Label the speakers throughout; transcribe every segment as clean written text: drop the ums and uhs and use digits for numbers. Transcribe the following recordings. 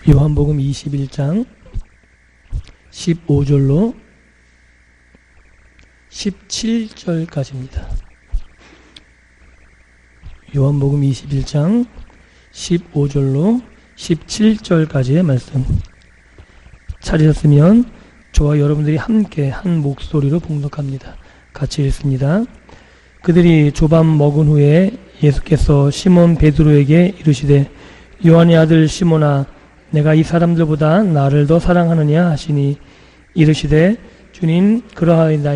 Speaker 1: 요한복음 21장 15절로 17절까지입니다. 요한복음 21장 15절로 17절까지의 말씀 찾으셨으면 저와 여러분들이 함께 한 목소리로 봉독합니다. 같이 읽습니다. 그들이 조밥 먹은 후에 예수께서 시몬 베드로에게 이르시되 요한의 아들 시몬아 내가 이 사람들보다 나를 더 사랑하느냐 하시니 이르시되 주님 그러하이다.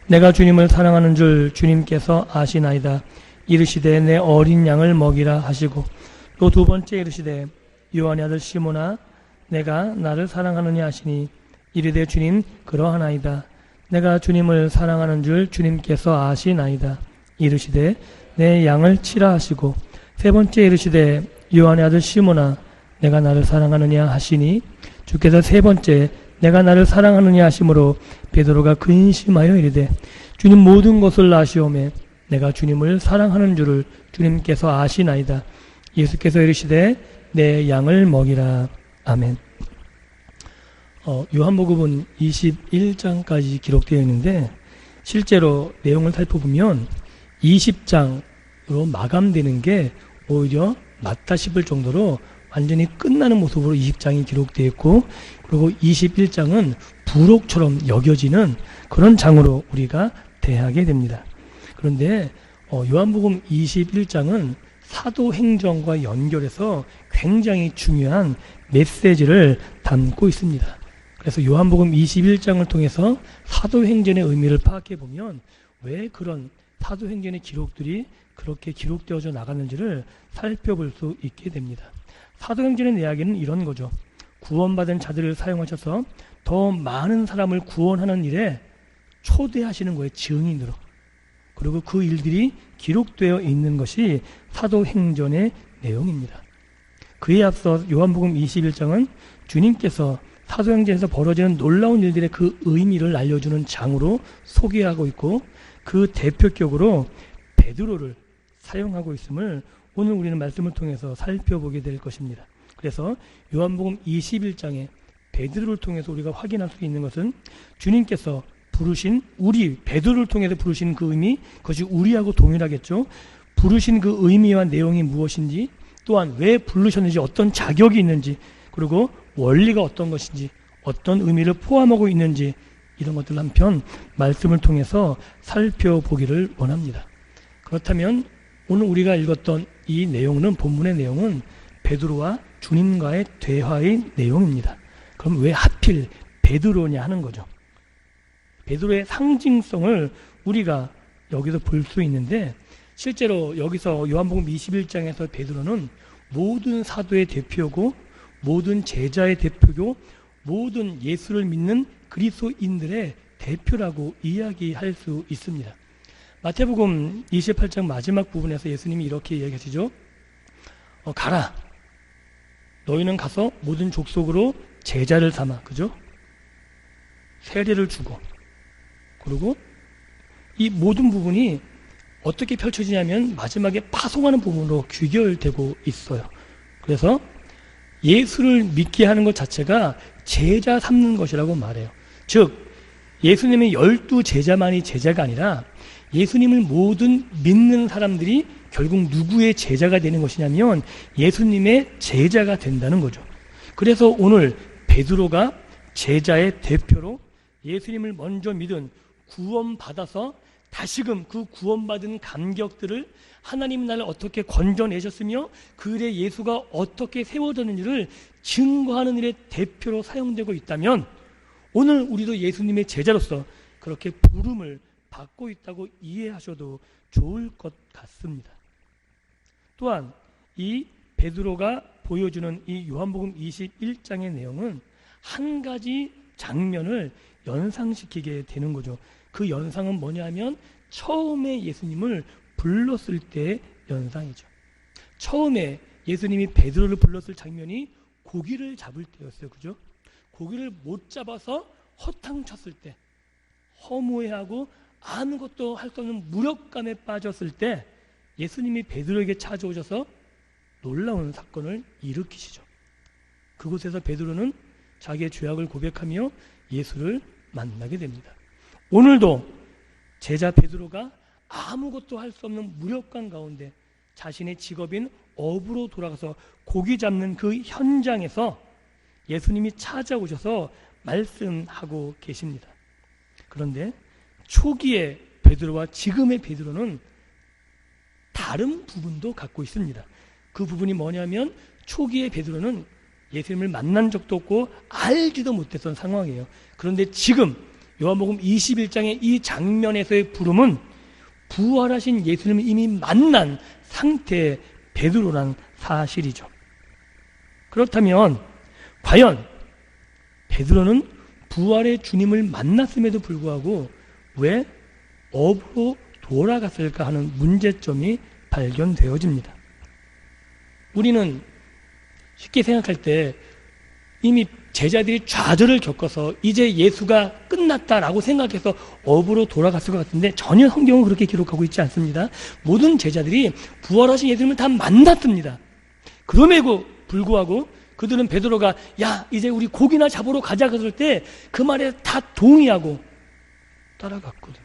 Speaker 1: 내가 주님을 사랑하는 줄 주님께서 아시나이다. 이르시되 내 어린 양을 먹이라 하시고 또 두 번째 이르시되 요한의 아들 시몬아 내가 나를 사랑하느냐 하시니 이르되 주님 그러하나이다. 내가 주님을 사랑하는 줄 주님께서 아시나이다. 이르시되 내 양을 치라 하시고 세 번째 이르시되 요한의 아들 시몬아 내가 나를 사랑하느냐 하시니 주께서 세 번째 내가 나를 사랑하느냐 하심으로 베드로가 근심하여 이르되 주님 모든 것을 아시오매 내가 주님을 사랑하는 줄을 주님께서 아시나이다. 예수께서 이르시되 내 양을 먹이라. 아멘. 요한복음은 21장까지 기록되어 있는데 실제로 내용을 살펴보면 20장으로 마감되는 게 오히려 맞다 싶을 정도로 완전히 끝나는 모습으로 20장이 기록되어 있고 그리고 21장은 부록처럼 여겨지는 그런 장으로 우리가 대하게 됩니다. 그런데 요한복음 21장은 사도행전과 연결해서 굉장히 중요한 메시지를 담고 있습니다. 그래서 요한복음 21장을 통해서 사도행전의 의미를 파악해 보면 왜 그런 사도행전의 기록들이 그렇게 기록되어져 나갔는지를 살펴볼 수 있게 됩니다. 사도행전의 이야기는 이런 거죠. 구원받은 자들을 사용하셔서 더 많은 사람을 구원하는 일에 초대하시는 거예요. 증인으로. 그리고 그 일들이 기록되어 있는 것이 사도행전의 내용입니다. 그에 앞서 요한복음 21장은 주님께서 사도행전에서 벌어지는 놀라운 일들의 그 의미를 알려주는 장으로 소개하고 있고 그 대표격으로 베드로를 사용하고 있음을 오늘 우리는 말씀을 통해서 살펴보게 될 것입니다. 그래서 요한복음 21장에 베드로를 통해서 우리가 확인할 수 있는 것은 주님께서 부르신 우리 베드로를 통해서 부르신 그 의미, 그것이 우리하고 동일하겠죠. 부르신 그 의미와 내용이 무엇인지, 또한 왜 부르셨는지, 어떤 자격이 있는지, 그리고 원리가 어떤 것인지, 어떤 의미를 포함하고 있는지, 이런 것들 한편 말씀을 통해서 살펴보기를 원합니다. 그렇다면 오늘 우리가 읽었던 이 내용은, 본문의 내용은 베드로와 주님과의 대화의 내용입니다. 그럼 왜 하필 베드로냐 하는 거죠. 베드로의 상징성을 우리가 여기서 볼 수 있는데 실제로 여기서 요한복음 21장에서 베드로는 모든 사도의 대표고 모든 제자의 대표고 모든 예수를 믿는 그리스도인들의 대표라고 이야기할 수 있습니다. 마태복음 28장 마지막 부분에서 예수님이 이렇게 이야기하시죠. 가라. 너희는 가서 모든 족속으로 제자를 삼아. 그죠? 세례를 주고. 그리고 이 모든 부분이 어떻게 펼쳐지냐면 마지막에 파송하는 부분으로 귀결되고 있어요. 그래서 예수를 믿게 하는 것 자체가 제자 삼는 것이라고 말해요. 즉 예수님의 12제자만이 제자가 아니라 예수님을 모든 믿는 사람들이 결국 누구의 제자가 되는 것이냐면 예수님의 제자가 된다는 거죠. 그래서 오늘 베드로가 제자의 대표로 예수님을 먼저 믿은 구원받아서 다시금 그 구원받은 감격들을 하나님 나를 어떻게 건져내셨으며 그 일에 예수가 어떻게 세워졌는지를 증거하는 일의 대표로 사용되고 있다면 오늘 우리도 예수님의 제자로서 그렇게 부름을 받고 있다고 이해하셔도 좋을 것 같습니다. 또한 이 베드로가 보여주는 이 요한복음 21장의 내용은 한 가지 장면을 연상시키게 되는 거죠. 그 연상은 뭐냐면 처음에 예수님을 불렀을 때의 연상이죠. 처음에 예수님이 베드로를 불렀을 장면이 고기를 잡을 때였어요. 그죠? 고기를 못 잡아서 허탕쳤을 때, 허무해하고 아무것도 할 수 없는 무력감에 빠졌을 때 예수님이 베드로에게 찾아오셔서 놀라운 사건을 일으키시죠. 그곳에서 베드로는 자기의 죄악을 고백하며 예수를 만나게 됩니다. 오늘도 제자 베드로가 아무것도 할 수 없는 무력감 가운데 자신의 직업인 어부로 돌아가서 고기 잡는 그 현장에서 예수님이 찾아오셔서 말씀하고 계십니다. 그런데 초기의 베드로와 지금의 베드로는 다른 부분도 갖고 있습니다. 그 부분이 뭐냐면 초기의 베드로는 예수님을 만난 적도 없고 알지도 못했던 상황이에요. 그런데 지금 요한복음 21장의 이 장면에서의 부름은 부활하신 예수님을 이미 만난 상태의 베드로란 사실이죠. 그렇다면 과연 베드로는 부활의 주님을 만났음에도 불구하고 왜 어부로 돌아갔을까 하는 문제점이 발견되어집니다. 우리는 쉽게 생각할 때 이미 제자들이 좌절을 겪어서 이제 예수가 끝났다라고 생각해서 어부로 돌아갔을 것 같은데 전혀 성경은 그렇게 기록하고 있지 않습니다. 모든 제자들이 부활하신 예수님을 다 만났습니다. 그럼에도 불구하고 그들은 베드로가 야 이제 우리 고기나 잡으러 가자 그랬을 때 그 말에 다 동의하고 따라갔거든요.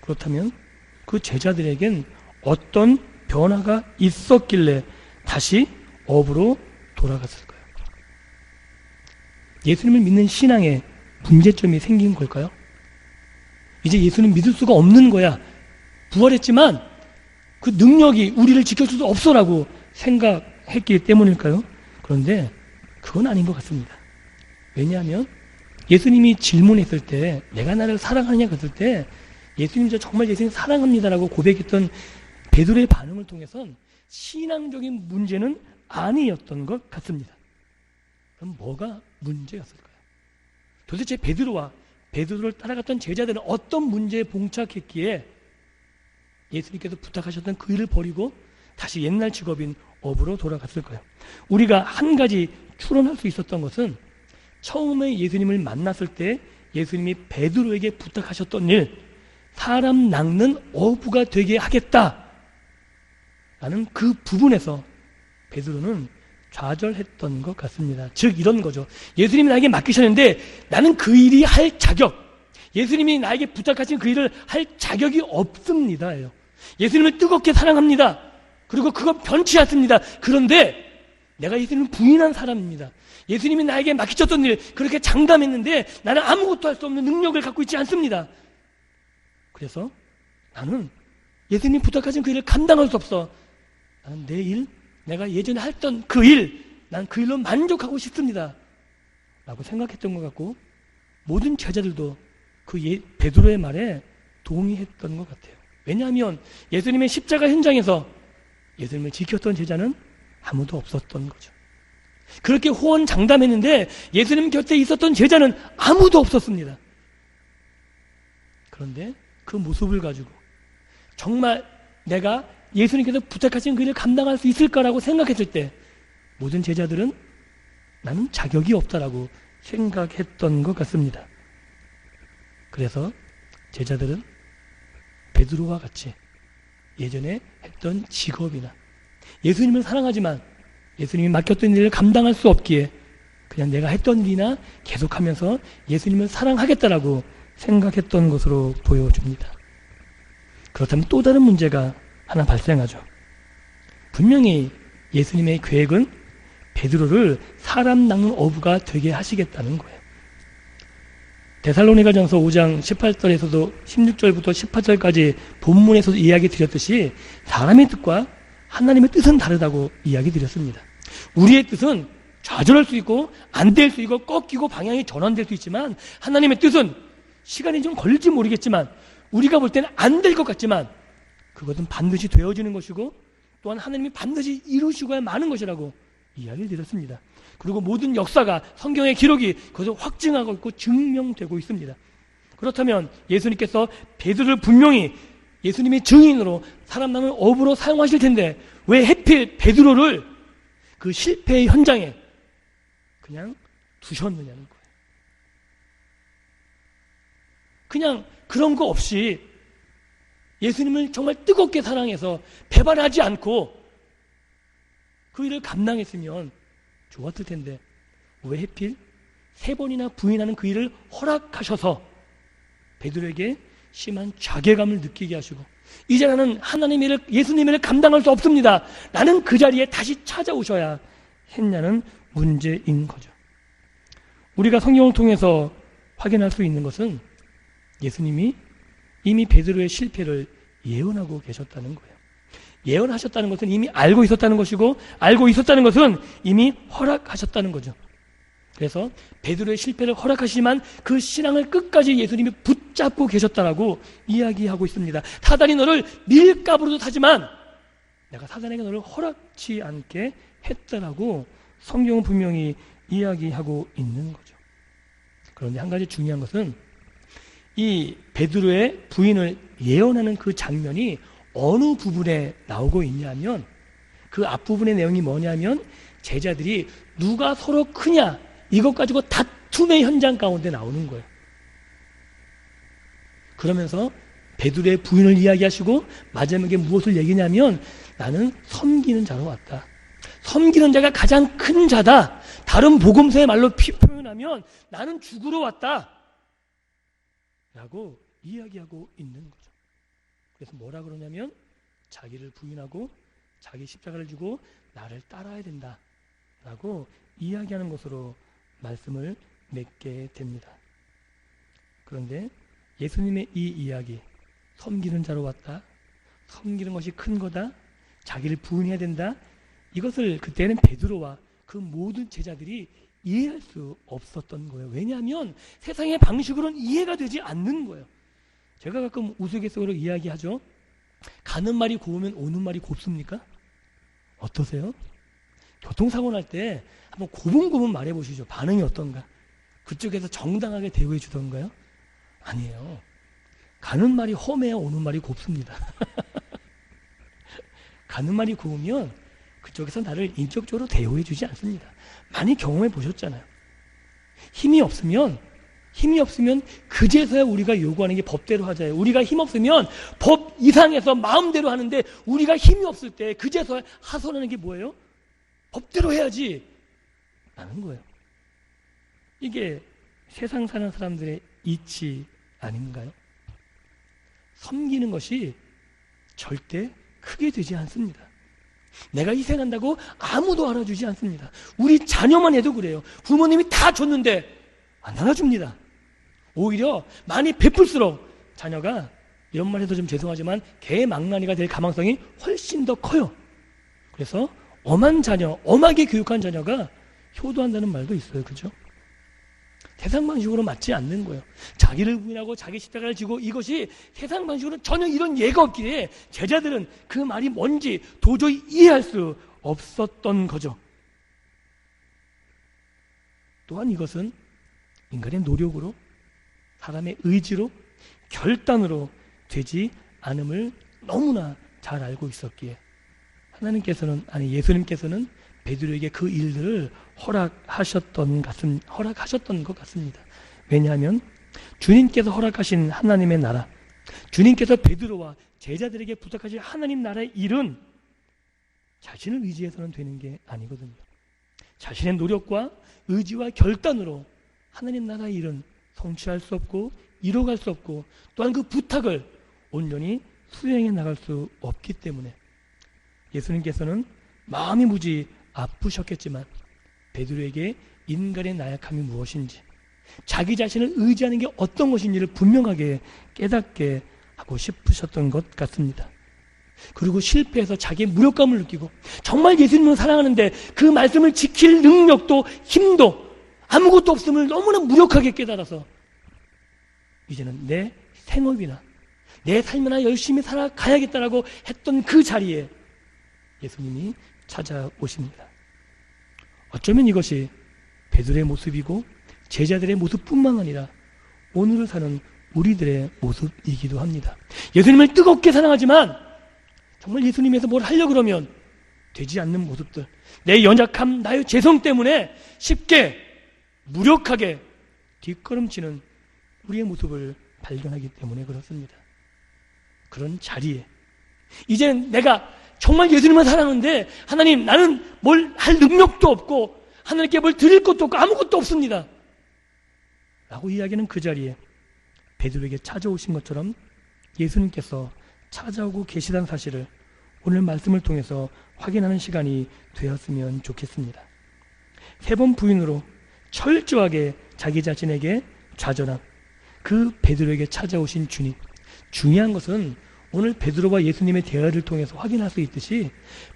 Speaker 1: 그렇다면 그 제자들에겐 어떤 변화가 있었길래 다시 어부로 돌아갔을까요? 예수님을 믿는 신앙에 문제점이 생긴 걸까요? 이제 예수님 믿을 수가 없는 거야. 부활했지만 그 능력이 우리를 지킬 수도 없어라고 생각했기 때문일까요? 그런데 그건 아닌 것 같습니다. 왜냐하면 예수님이 질문했을 때 내가 나를 사랑하느냐 그랬을 때 예수님 저 정말 예수님 사랑합니다라고 고백했던 베드로의 반응을 통해선 신앙적인 문제는 아니었던 것 같습니다. 그럼 뭐가 문제였을까요? 도대체 베드로와 베드로를 따라갔던 제자들은 어떤 문제에 봉착했기에 예수님께서 부탁하셨던 그 일을 버리고 다시 옛날 직업인 어부로 돌아갔을까요? 우리가 한 가지 추론할 수 있었던 것은 처음에 예수님을 만났을 때 예수님이 베드로에게 부탁하셨던 일, 사람 낚는 어부가 되게 하겠다 라는 그 부분에서 베드로는 좌절했던 것 같습니다. 즉 이런 거죠. 예수님이 나에게 맡기셨는데 나는 그 일이 할 자격, 예수님이 나에게 부탁하신 그 일을 할 자격이 없습니다. 예수님을 뜨겁게 사랑합니다. 그리고 그건 변치 않습니다. 그런데 내가 예수님을 부인한 사람입니다. 예수님이 나에게 맡기셨던 일 그렇게 장담했는데 나는 아무것도 할 수 없는 능력을 갖고 있지 않습니다. 그래서 나는 예수님 부탁하신 그 일을 감당할 수 없어. 나는 내 일, 내가 예전에 했던 그 일, 난 그 일로 만족하고 싶습니다 라고 생각했던 것 같고 모든 제자들도 그 베드로의 말에 동의했던 것 같아요. 왜냐하면 예수님의 십자가 현장에서 예수님을 지켰던 제자는 아무도 없었던 거죠. 그렇게 호언장담했는데 예수님 곁에 있었던 제자는 아무도 없었습니다. 그런데 그 모습을 가지고 정말 내가 예수님께서 부탁하신 그 일을 감당할 수 있을까라고 생각했을 때 모든 제자들은 나는 자격이 없다라고 생각했던 것 같습니다. 그래서 제자들은 베드로와 같이 예전에 했던 직업이나 예수님을 사랑하지만 예수님이 맡겼던 일을 감당할 수 없기에 그냥 내가 했던 일이나 계속하면서 예수님을 사랑하겠다라고 생각했던 것으로 보여집니다. 그렇다면 또 다른 문제가 하나 발생하죠. 분명히 예수님의 계획은 베드로를 사람 낚는 어부가 되게 하시겠다는 거예요. 데살로니가전서 5장 18절에서도 16절부터 18절까지 본문에서도 이야기 드렸듯이 사람의 뜻과 하나님의 뜻은 다르다고 이야기 드렸습니다. 우리의 뜻은 좌절할 수 있고 안 될 수 있고 꺾이고 방향이 전환될 수 있지만 하나님의 뜻은 시간이 좀 걸릴지 모르겠지만 우리가 볼 때는 안 될 것 같지만 그것은 반드시 되어지는 것이고 또한 하나님이 반드시 이루시고야 마는 것이라고 이야기를 드렸습니다. 그리고 모든 역사가 성경의 기록이 그것을 확증하고 있고 증명되고 있습니다. 그렇다면 예수님께서 베드로를 분명히 예수님의 증인으로 사람 낚는 어부로 사용하실 텐데 왜 하필 베드로를 그 실패의 현장에 그냥 두셨느냐는 거예요. 그냥 그런 거 없이 예수님을 정말 뜨겁게 사랑해서 배반하지 않고 그 일을 감당했으면 좋았을 텐데 왜 하필 3번이나 부인하는 그 일을 허락하셔서 베드로에게 심한 자괴감을 느끼게 하시고 이제 나는 하나님의 일을, 예수님의 일을 감당할 수 없습니다. 나는 그 자리에 다시 찾아오셔야 했냐는 문제인 거죠. 우리가 성경을 통해서 확인할 수 있는 것은 예수님이 이미 베드로의 실패를 예언하고 계셨다는 거예요. 예언하셨다는 것은 이미 알고 있었다는 것이고, 알고 있었다는 것은 이미 허락하셨다는 거죠. 그래서 베드로의 실패를 허락하시지만 그 신앙을 끝까지 예수님이 붙잡고 계셨다라고 이야기하고 있습니다. 사단이 너를 밀가부로도 타지만 내가 사단에게 너를 허락치 않게 했다라고 성경은 분명히 이야기하고 있는 거죠. 그런데 한 가지 중요한 것은 이 베드로의 부인을 예언하는 그 장면이 어느 부분에 나오고 있냐면, 그 앞부분의 내용이 뭐냐면 제자들이 누가 서로 크냐 이것 가지고 다툼의 현장 가운데 나오는 거예요. 그러면서 베드로의 부인을 이야기하시고 마지막에 무엇을 얘기냐면 나는 섬기는 자로 왔다. 섬기는 자가 가장 큰 자다. 다른 복음서의 말로 표현하면 나는 죽으러 왔다 라고 이야기하고 있는 거죠. 그래서 뭐라 그러냐면 자기를 부인하고 자기 십자가를 지고 나를 따라야 된다 라고 이야기하는 것으로 말씀을 맺게 됩니다. 그런데 예수님의 이 이야기, 섬기는 자로 왔다, 섬기는 것이 큰 거다, 자기를 부인해야 된다, 이것을 그때는 베드로와 그 모든 제자들이 이해할 수 없었던 거예요. 왜냐하면 세상의 방식으로는 이해가 되지 않는 거예요. 제가 가끔 우스갯소리로 이야기하죠. 가는 말이 고우면 오는 말이 곱습니까? 어떠세요? 교통사고 날 때 한번 고분고분 말해보시죠. 반응이 어떤가? 그쪽에서 정당하게 대우해 주던가요? 아니에요. 가는 말이 험해야 오는 말이 곱습니다. 가는 말이 고우면 그쪽에서 나를 인격적으로 대우해 주지 않습니다. 많이 경험해 보셨잖아요. 힘이 없으면 그제서야 우리가 요구하는 게 법대로 하자예요. 우리가 힘 없으면 법 이상해서 마음대로 하는데, 우리가 힘이 없을 때 그제서야 하소연하는 게 뭐예요? 법대로 해야지 라는 거예요. 이게 세상 사는 사람들의 이치 아닌가요? 섬기는 것이 절대 크게 되지 않습니다. 내가 희생한다고 아무도 알아주지 않습니다. 우리 자녀만 해도 그래요. 부모님이 다 줬는데 안 알아줍니다. 오히려 많이 베풀수록 자녀가, 이런 말 해도 좀 죄송하지만 개망나니가 될 가망성이 훨씬 더 커요. 그래서 엄한 자녀, 엄하게 교육한 자녀가 효도한다는 말도 있어요. 그죠? 세상 방식으로 맞지 않는 거예요. 자기를 부인하고 자기 십자가를 지고, 이것이 세상 방식으로는 전혀 이런 예가 없기에 제자들은 그 말이 뭔지 도저히 이해할 수 없었던 거죠. 또한 이것은 인간의 노력으로, 사람의 의지로, 결단으로 되지 않음을 너무나 잘 알고 있었기에 예수님께서는 베드로에게 그 일들을 허락하셨던 것 같습니다. 왜냐하면 주님께서 허락하신 하나님의 나라, 주님께서 베드로와 제자들에게 부탁하신 하나님 나라의 일은 자신을 의지해서는 되는 게 아니거든요. 자신의 노력과 의지와 결단으로 하나님 나라의 일은 성취할 수 없고 이뤄갈 수 없고, 또한 그 부탁을 온전히 수행해 나갈 수 없기 때문에 예수님께서는 마음이 무지 아프셨겠지만 베드로에게 인간의 나약함이 무엇인지, 자기 자신을 의지하는 게 어떤 것인지를 분명하게 깨닫게 하고 싶으셨던 것 같습니다. 그리고 실패해서 자기의 무력감을 느끼고, 정말 예수님을 사랑하는데 그 말씀을 지킬 능력도 힘도 아무것도 없음을 너무나 무력하게 깨달아서 이제는 내 생업이나 내 삶이나 열심히 살아가야겠다라고 했던 그 자리에 예수님이 찾아오십니다. 어쩌면 이것이 베드로의 모습이고 제자들의 모습뿐만 아니라 오늘을 사는 우리들의 모습이기도 합니다. 예수님을 뜨겁게 사랑하지만 정말 예수님에서 뭘 하려고 그러면 되지 않는 모습들, 내 연약함, 나의 죄성 때문에 쉽게 무력하게 뒷걸음치는 우리의 모습을 발견하기 때문에 그렇습니다. 그런 자리에 이제는 내가 정말 예수님을 사랑하는데 하나님 나는 뭘 할 능력도 없고 하나님께 뭘 드릴 것도 없고 아무것도 없습니다 라고 이야기하는 그 자리에 베드로에게 찾아오신 것처럼 예수님께서 찾아오고 계시다는 사실을 오늘 말씀을 통해서 확인하는 시간이 되었으면 좋겠습니다. 3번 부인으로 철저하게 자기 자신에게 좌절한 그 베드로에게 찾아오신 주님. 중요한 것은 오늘 베드로와 예수님의 대화를 통해서 확인할 수 있듯이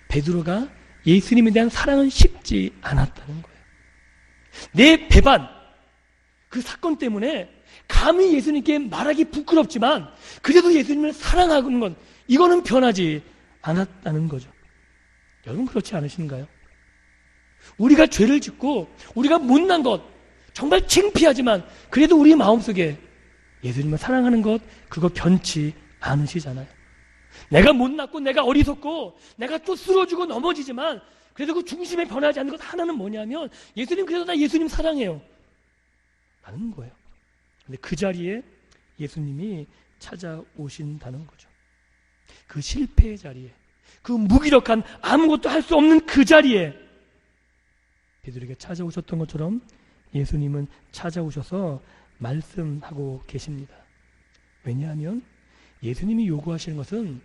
Speaker 1: 베드로가 예수님에 대한 사랑은 쉽지 않았다는 거예요. 내 배반, 그 사건 때문에 감히 예수님께 말하기 부끄럽지만 그래도 예수님을 사랑하는 건 이거는 변하지 않았다는 거죠. 여러분 그렇지 않으신가요? 우리가 죄를 짓고 우리가 못난 것 정말 창피하지만 그래도 우리 마음속에 예수님을 사랑하는 것 그거 변치 않으시잖아요. 내가 못났고 내가 어리석고 내가 또 쓰러지고 넘어지지만 그래도 그 중심에 변하지 않는 것 하나는 뭐냐면 예수님 그래도 나 예수님 사랑해요 라는 거예요. 근데 그 자리에 예수님이 찾아오신다는 거죠. 그 실패의 자리에 그 무기력한 아무것도 할 수 없는 그 자리에 베드로에게 찾아오셨던 것처럼 예수님은 찾아오셔서 말씀하고 계십니다. 왜냐하면 예수님이 요구하시는 것은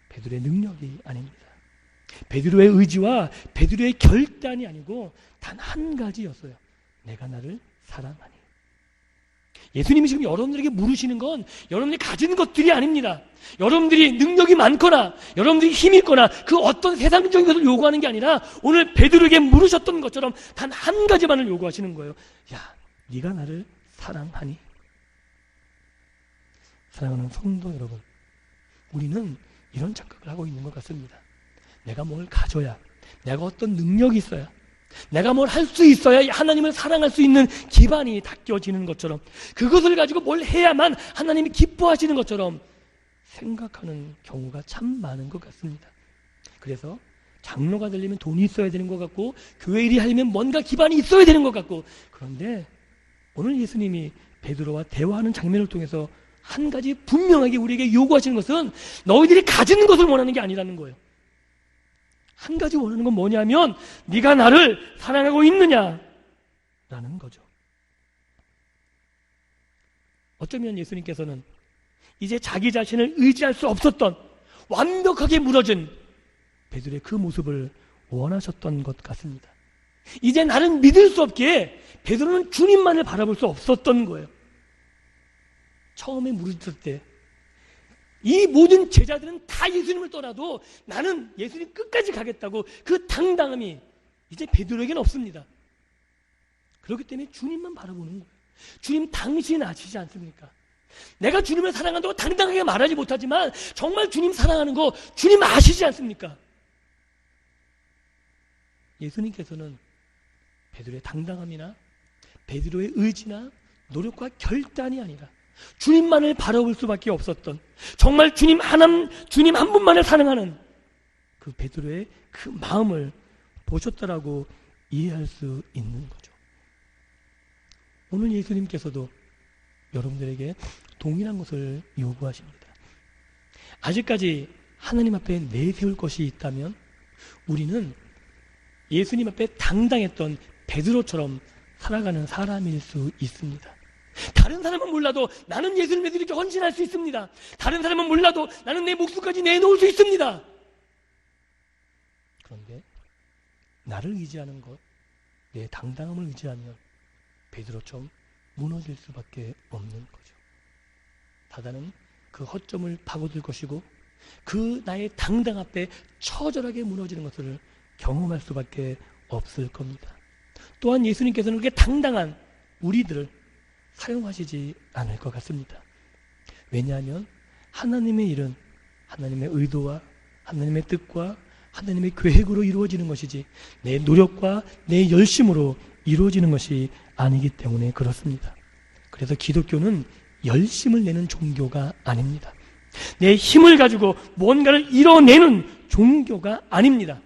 Speaker 1: 베드로의 능력이 아닙니다. 베드로의 의지와 베드로의 결단이 아니고 단 한 가지였어요. 내가 나를 사랑하니. 예수님이 지금 여러분들에게 물으시는 건 여러분들이 가진 것들이 아닙니다. 여러분들이 능력이 많거나 여러분들이 힘이 있거나 그 어떤 세상적인 것을 요구하는 게 아니라 오늘 베드로에게 물으셨던 것처럼 단 한 가지만을 요구하시는 거예요. 야, 네가 나를 사랑하니? 사랑하는 성도 여러분, 우리는 이런 착각을 하고 있는 것 같습니다. 내가 뭘 가져야, 내가 어떤 능력이 있어야, 내가 뭘 할 수 있어야 하나님을 사랑할 수 있는 기반이 닦여지는 것처럼 그것을 가지고 뭘 해야만 하나님이 기뻐하시는 것처럼 생각하는 경우가 참 많은 것 같습니다. 그래서 장로가 되려면 돈이 있어야 되는 것 같고 교회 일이 하려면 뭔가 기반이 있어야 되는 것 같고 그런데 오늘 예수님이 베드로와 대화하는 장면을 통해서 한 가지 분명하게 우리에게 요구하시는 것은 너희들이 가지는 것을 원하는 게 아니라는 거예요. 한 가지 원하는 건 뭐냐면 네가 나를 사랑하고 있느냐라는 거죠. 어쩌면 예수님께서는 이제 자기 자신을 의지할 수 없었던 완벽하게 무너진 베드로의 그 모습을 원하셨던 것 같습니다. 이제 나는 믿을 수 없기에 베드로는 주님만을 바라볼 수 없었던 거예요. 처음에 물으셨을 때 이 모든 제자들은 다 예수님을 떠나도 나는 예수님 끝까지 가겠다고 그 당당함이 이제 베드로에게는 없습니다. 그렇기 때문에 주님만 바라보는 거예요. 주님 당신 아시지 않습니까? 내가 주님을 사랑한다고 당당하게 말하지 못하지만 정말 주님 사랑하는 거 주님 아시지 않습니까? 예수님께서는 베드로의 당당함이나 베드로의 의지나 노력과 결단이 아니라 주님만을 바라볼 수밖에 없었던 정말 주님 한 분만을 사랑하는 그 베드로의 그 마음을 보셨다라고 이해할 수 있는 거죠. 오늘 예수님께서도 여러분들에게 동일한 것을 요구하십니다. 아직까지 하나님 앞에 내세울 것이 있다면 우리는 예수님 앞에 당당했던 베드로처럼 살아가는 사람일 수 있습니다. 다른 사람은 몰라도 나는 예수님에 이렇게 헌신할 수 있습니다. 다른 사람은 몰라도 나는 내 목숨까지 내놓을 수 있습니다. 그런데 나를 의지하는 것, 내 당당함을 의지하면 베드로처럼 무너질 수밖에 없는 거죠. 사단은 그 허점을 파고들 것이고 그 나의 당당 앞에 처절하게 무너지는 것을 경험할 수밖에 없을 겁니다. 또한 예수님께서는 그렇게 당당한 우리들을 사용하시지 않을 것 같습니다. 왜냐하면 하나님의 일은 하나님의 의도와 하나님의 뜻과 하나님의 계획으로 이루어지는 것이지 내 노력과 내 열심으로 이루어지는 것이 아니기 때문에 그렇습니다. 그래서 기독교는 열심을 내는 종교가 아닙니다. 내 힘을 가지고 뭔가를 이뤄내는 종교가 아닙니다.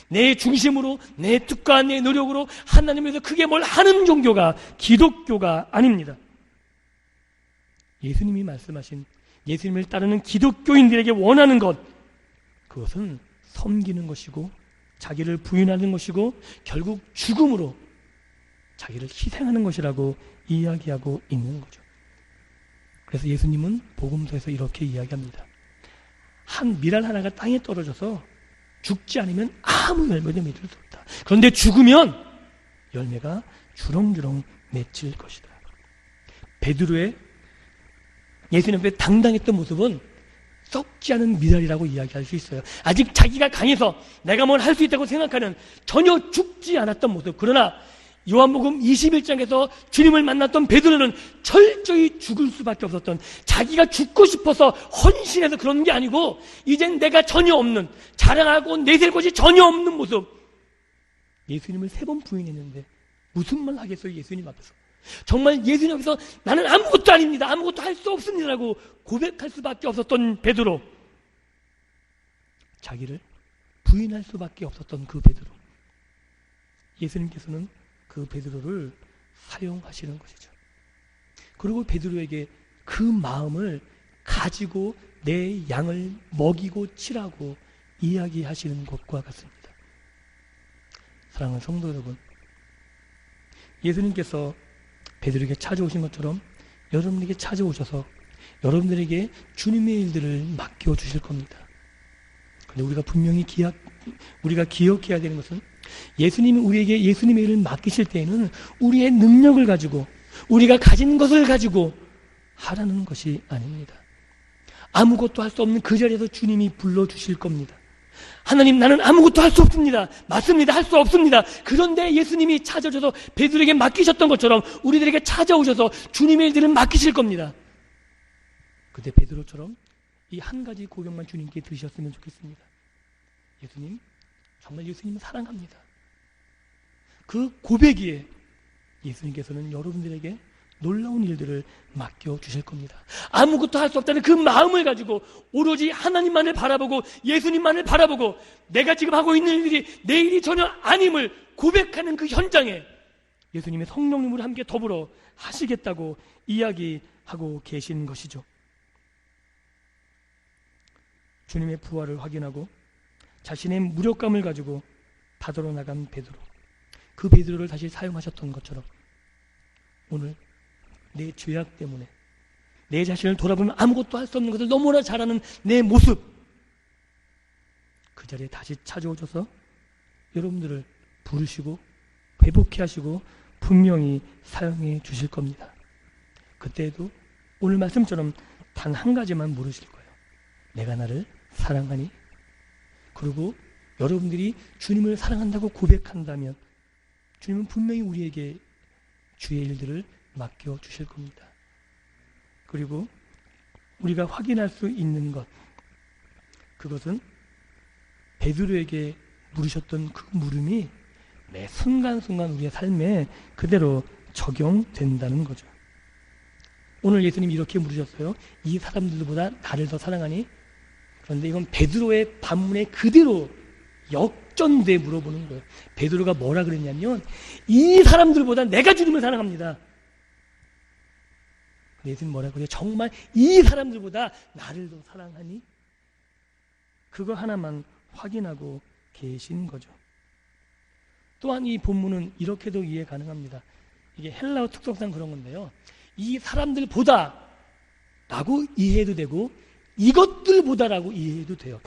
Speaker 1: 내 중심으로 내 뜻과 내 노력으로 하나님에서 크게 뭘 하는 종교가 기독교가 아닙니다. 예수님이 말씀하신 예수님을 따르는 기독교인들에게 원하는 것, 그것은 섬기는 것이고 자기를 부인하는 것이고 결국 죽음으로 자기를 희생하는 것이라고 이야기하고 있는 거죠. 그래서 예수님은 복음서에서 이렇게 이야기합니다. 한 밀알 하나가 땅에 떨어져서 죽지 않으면 아무 열매도 맺을 수 없다. 그런데 죽으면 열매가 주렁주렁 맺힐 것이다. 베드로의 예수님 앞에 당당했던 모습은 썩지 않은 미랄이라고 이야기할 수 있어요. 아직 자기가 강해서 내가 뭘 할 수 있다고 생각하는 전혀 죽지 않았던 모습. 그러나 요한복음 21장에서 주님을 만났던 베드로는 철저히 죽을 수밖에 없었던, 자기가 죽고 싶어서 헌신해서 그런 게 아니고 이젠 내가 전혀 없는, 자랑하고 내세울 것이 전혀 없는 모습. 예수님을 3번 부인했는데 무슨 말 하겠어요, 예수님 앞에서. 정말 예수님 앞에서 나는 아무것도 아닙니다, 아무것도 할 수 없습니다라고 고백할 수밖에 없었던 베드로, 자기를 부인할 수밖에 없었던 그 베드로, 예수님께서는 그 베드로를 사용하시는 것이죠. 그리고 베드로에게 그 마음을 가지고 내 양을 먹이고 치라고 이야기하시는 것과 같습니다. 사랑하는 성도 여러분, 예수님께서 베드로에게 찾아오신 것처럼 여러분에게 찾아오셔서 여러분들에게 주님의 일들을 맡겨주실 겁니다. 그런데 우리가 분명히 우리가 기억해야 되는 것은, 예수님이 우리에게 예수님의 일을 맡기실 때에는 우리의 능력을 가지고 우리가 가진 것을 가지고 하라는 것이 아닙니다. 아무것도 할 수 없는 그 자리에서 주님이 불러주실 겁니다. 하나님, 나는 아무것도 할 수 없습니다. 맞습니다. 할 수 없습니다. 그런데 예수님이 찾아오셔서 베드로에게 맡기셨던 것처럼 우리들에게 찾아오셔서 주님의 일들을 맡기실 겁니다. 그때 베드로처럼 이 한 가지 고백만 주님께 드셨으면 좋겠습니다. 예수님, 정말 예수님은 사랑합니다. 그 고백이에 예수님께서는 여러분들에게 놀라운 일들을 맡겨주실 겁니다. 아무것도 할 수 없다는 그 마음을 가지고 오로지 하나님만을 바라보고 예수님만을 바라보고 내가 지금 하고 있는 일들이 내 일이 전혀 아님을 고백하는 그 현장에 예수님의 성령님으로 함께 더불어 하시겠다고 이야기하고 계신 것이죠. 주님의 부활을 확인하고 자신의 무력감을 가지고 바다로 나간 베드로, 그 베드로를 다시 사용하셨던 것처럼 오늘 내 죄악 때문에 내 자신을 돌아보면 아무것도 할 수 없는 것을 너무나 잘하는 내 모습, 그 자리에 다시 찾아오셔서 여러분들을 부르시고 회복해 하시고 분명히 사용해 주실 겁니다. 그때에도 오늘 말씀처럼 단 한 가지만 물으실 거예요. 내가 나를 사랑하니? 그리고 여러분들이 주님을 사랑한다고 고백한다면 주님은 분명히 우리에게 주의 일들을 맡겨주실 겁니다. 그리고 우리가 확인할 수 있는 것, 그것은 베드로에게 물으셨던 그 물음이 매 순간순간 우리의 삶에 그대로 적용된다는 거죠. 오늘 예수님이 이렇게 물으셨어요. 이 사람들보다 나를 더 사랑하니? 그런데 이건 베드로의 반문에 그대로 역전돼 물어보는 거예요. 베드로가 뭐라 그랬냐면, 이 사람들보다 내가 주님을 사랑합니다. 예수님 뭐라고 그래요? 정말 이 사람들보다 나를 더 사랑하니? 그거 하나만 확인하고 계신 거죠. 또한 이 본문은 이렇게도 이해 가능합니다. 이게 헬라어 특성상 그런 건데요, 이 사람들보다 라고 이해해도 되고 이것들보다라고 이해해도 돼요.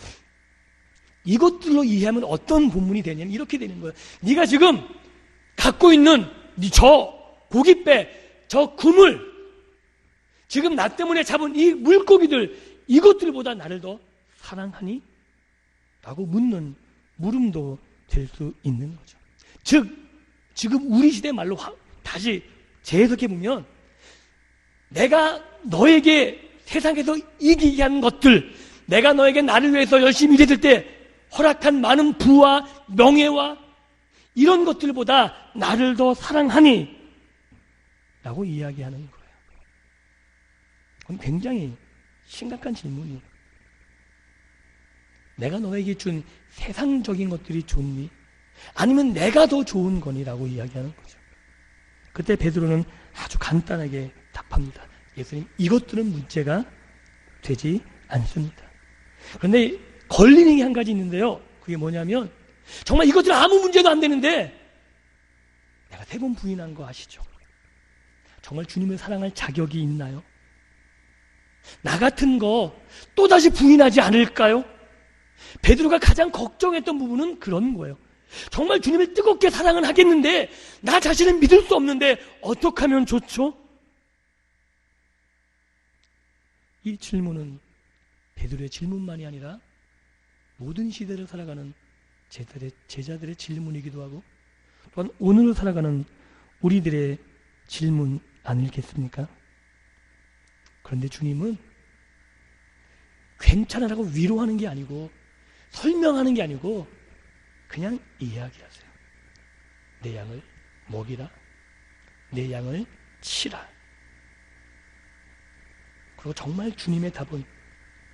Speaker 1: 이것들로 이해하면 어떤 본문이 되냐면 이렇게 되는 거예요. 네가 지금 갖고 있는 저 고깃배, 저 그물, 지금 나 때문에 잡은 이 물고기들, 이것들보다 나를 더 사랑하니? 라고 묻는 물음도 될 수 있는 거죠. 즉, 지금 우리 시대 말로 다시 재해석해보면, 내가 너에게 세상에서 이기게 한 것들, 내가 너에게 나를 위해서 열심히 일했을 때 허락한 많은 부와 명예와 이런 것들보다 나를 더 사랑하니? 라고 이야기하는 거예요. 그건 굉장히 심각한 질문이에요. 내가 너에게 준 세상적인 것들이 좋니? 아니면 내가 더 좋은 거니? 라고 이야기하는 거죠. 그때 베드로는 아주 간단하게 답합니다. 예수님, 이것들은 문제가 되지 않습니다. 그런데 걸리는 게 한 가지 있는데요. 그게 뭐냐면 정말 이것들 아무 문제도 안 되는데 내가 3번 부인한 거 아시죠? 정말 주님을 사랑할 자격이 있나요? 나 같은 거 또다시 부인하지 않을까요? 베드로가 가장 걱정했던 부분은 그런 거예요. 정말 주님을 뜨겁게 사랑은 하겠는데 나 자신은 믿을 수 없는데 어떻게 하면 좋죠? 이 질문은 베드로의 질문만이 아니라 모든 시대를 살아가는 제자들의 질문이기도 하고 또한 오늘을 살아가는 우리들의 질문 아니겠습니까? 그런데 주님은 괜찮아라고 위로하는 게 아니고 설명하는 게 아니고 그냥 이야기하세요. 내 양을 먹이라. 내 양을 치라. 그리고 정말 주님의 답은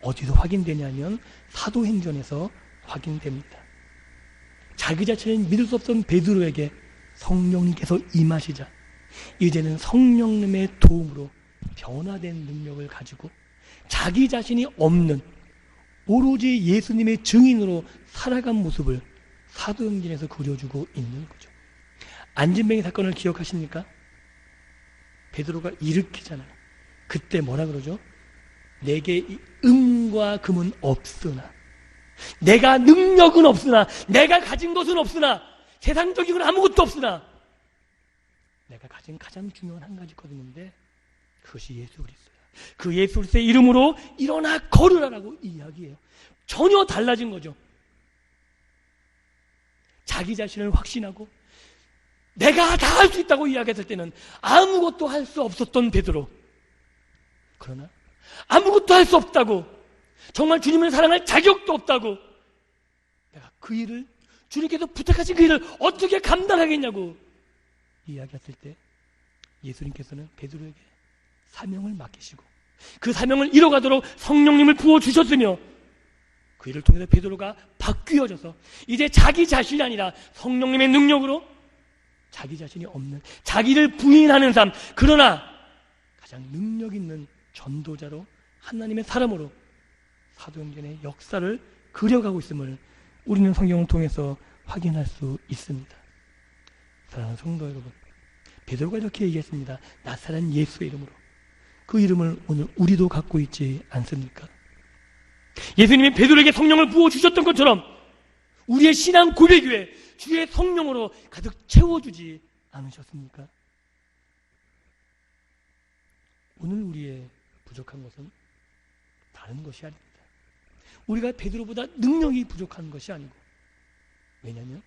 Speaker 1: 어디서 확인되냐면 사도행전에서 확인됩니다. 자기 자신을 믿을 수 없던 베드로에게 성령님께서 임하시자 이제는 성령님의 도움으로 변화된 능력을 가지고 자기 자신이 없는 오로지 예수님의 증인으로 살아간 모습을 사도행전에서 그려주고 있는 거죠. 안진뱅이 사건을 기억하십니까? 베드로가 일으키잖아요. 그때 뭐라 그러죠? 내게 은과 금은 없으나 내가 능력은 없으나 내가 가진 것은 없으나 세상적인 건 아무것도 없으나 내가 가진 가장 중요한 한 가지 있거든요. 그것이 예수 그리스도야. 그 예수 그리스도의 이름으로 일어나 걸으라라고 이야기해요. 전혀 달라진 거죠. 자기 자신을 확신하고 내가 다 할 수 있다고 이야기했을 때는 아무것도 할 수 없었던 베드로. 그러나 아무것도 할 수 없다고 정말 주님을 사랑할 자격도 없다고 내가 그 일을 주님께서 부탁하신 그 일을 어떻게 감당하겠냐고 이야기했을 때 예수님께서는 베드로에게 사명을 맡기시고 그 사명을 이뤄가도록 성령님을 부어주셨으며 그 일을 통해서 베드로가 바뀌어져서 이제 자기 자신이 아니라 성령님의 능력으로 자기 자신이 없는 자기를 부인하는 삶, 그러나 가장 능력 있는 전도자로 하나님의 사람으로 사도행전의 역사를 그려가고 있음을 우리는 성경을 통해서 확인할 수 있습니다. 사랑하는 성도 여러분, 베드로가 이렇게 얘기했습니다. 나사렛 예수의 이름으로. 그 이름을 오늘 우리도 갖고 있지 않습니까? 예수님이 베드로에게 성령을 부어주셨던 것처럼 우리의 신앙 고백 위에 주의 성령으로 가득 채워주지 않으셨습니까? 오늘 우리의 부족한 것은 다른 것이 아닙니다. 우리가 베드로보다 능력이 부족한 것이 아니고, 왜냐하면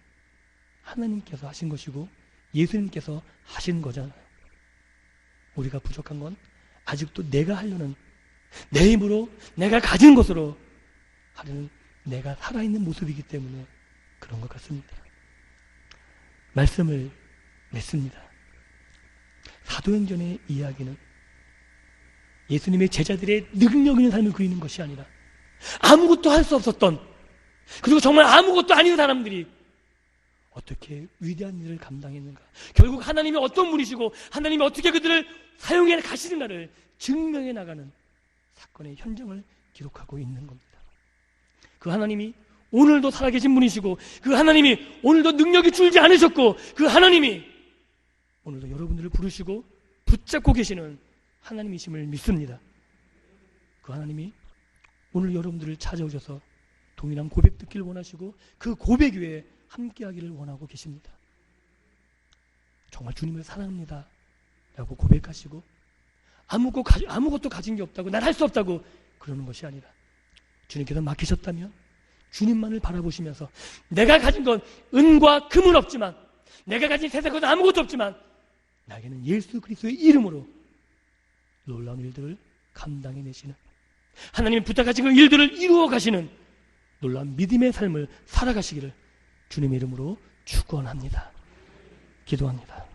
Speaker 1: 하나님께서 하신 것이고 예수님께서 하신 거잖아요. 우리가 부족한 건 아직도 내가 하려는, 내 힘으로 내가 가진 것으로 하려는 내가 살아있는 모습이기 때문에 그런 것 같습니다. 말씀을 맺습니다. 사도행전의 이야기는 예수님의 제자들의 능력 있는 삶을 그리는 것이 아니라 아무것도 할 수 없었던, 그리고 정말 아무것도 아닌 사람들이 어떻게 위대한 일을 감당했는가, 결국 하나님이 어떤 분이시고 하나님이 어떻게 그들을 사용해 가시는가를 증명해 나가는 사건의 현장을 기록하고 있는 겁니다. 그 하나님이 오늘도 살아계신 분이시고, 그 하나님이 오늘도 능력이 줄지 않으셨고, 그 하나님이 오늘도 여러분들을 부르시고 붙잡고 계시는 하나님이심을 믿습니다. 그 하나님이 오늘 여러분들을 찾아오셔서 동일한 고백 듣기를 원하시고 그 고백 위에 함께하기를 원하고 계십니다. 정말 주님을 사랑합니다 라고 고백하시고 아무것도 가진 게 없다고, 난 할 수 없다고 그러는 것이 아니라 주님께서 맡기셨다면 주님만을 바라보시면서 내가 가진 건 은과 금은 없지만, 내가 가진 세상 것은 아무것도 없지만 나에게는 예수 그리스도의 이름으로 놀라운 일들을 감당해내시는, 하나님이 부탁하신 그 일들을 이루어 가시는 놀라운 믿음의 삶을 살아가시기를 주님의 이름으로 축원합니다. 기도합니다.